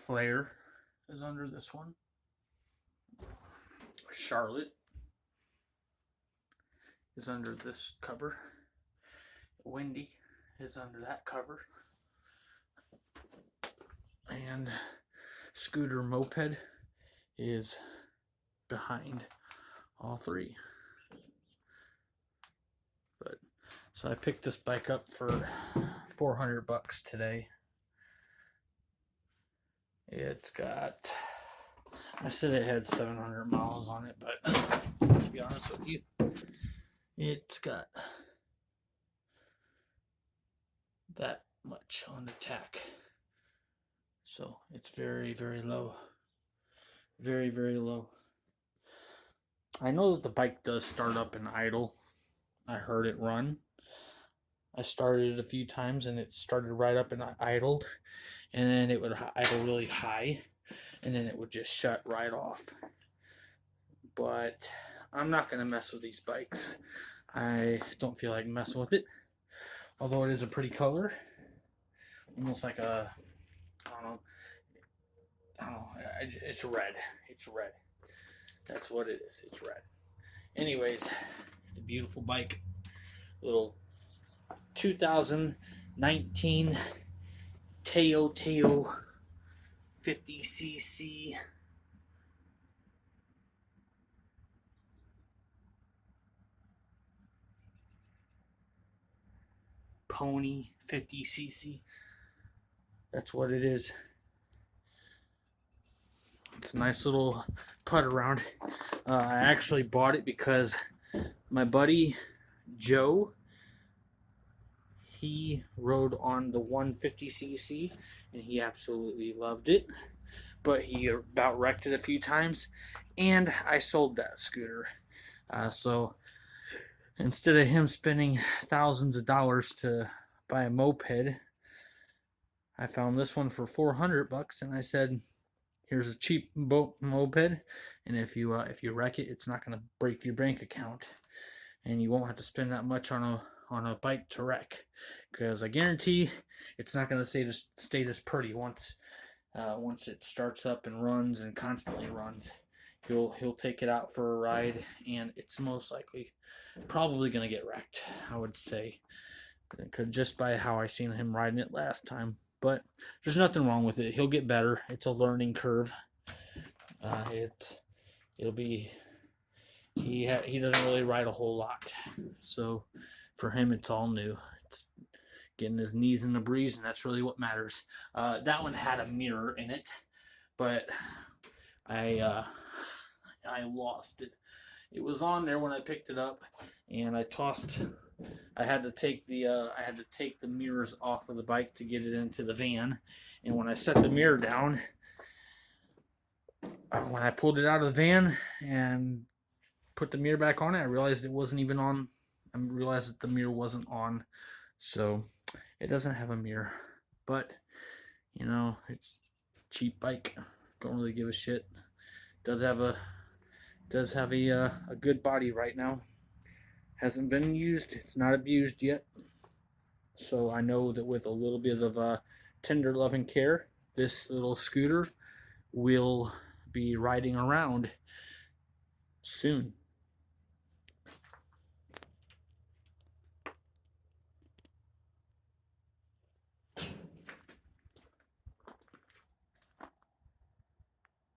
Flare is under this one. Charlotte is under this cover. Wendy is under that cover. And Scooter Moped is behind all three. But so I picked this bike up for $400 today. It's got, I said it had 700 miles on it, but to be honest with you, it's got that much on the tack. So it's very, very low. Very, very low. I know that the bike does start up and idle. I heard it run. I started it a few times and it started right up and idled. And then it would idle really high. And then it would just shut right off. But I'm not going to mess with these bikes. I don't feel like messing with it. Although it is a pretty color. Almost like a, I don't know, it's red. It's red. That's what it is. It's red. Anyways, it's a beautiful bike. Little 2019 taotao 50cc pony 50cc. That's what it is. It's a nice little putt around. I actually bought it because my buddy Joe, he rode on the 150cc and he absolutely loved it, but he about wrecked it a few times, and I sold that scooter. So instead of him spending thousands of dollars to buy a moped, I found this one for $400, and I said, here's a cheap moped, and if you wreck it, it's not going to break your bank account, and you won't have to spend that much on a bike to wreck, because I guarantee it's not going to stay this pretty once it starts up and runs and constantly runs. He'll take it out for a ride, and it's most likely probably going to get wrecked, I would say, just by how I seen him riding it last time. But there's nothing wrong with it. He'll get better. It's a learning curve. It'll be. He doesn't really ride a whole lot, so for him it's all new. It's getting his knees in the breeze, and that's really what matters. That one had a mirror in it, but I lost it. It was on there when I picked it up, and I tossed. I had to take the mirrors off of the bike to get it into the van, and when I set the mirror down, when I pulled it out of the van and put the mirror back on it, I realized it wasn't even on. I realized that the mirror wasn't on, so it doesn't have a mirror. But it's a cheap bike. Don't really give a shit. Does have a good body right now. Hasn't been used. It's not abused yet. So I know that with a little bit of tender love and care, this little scooter will be riding around soon.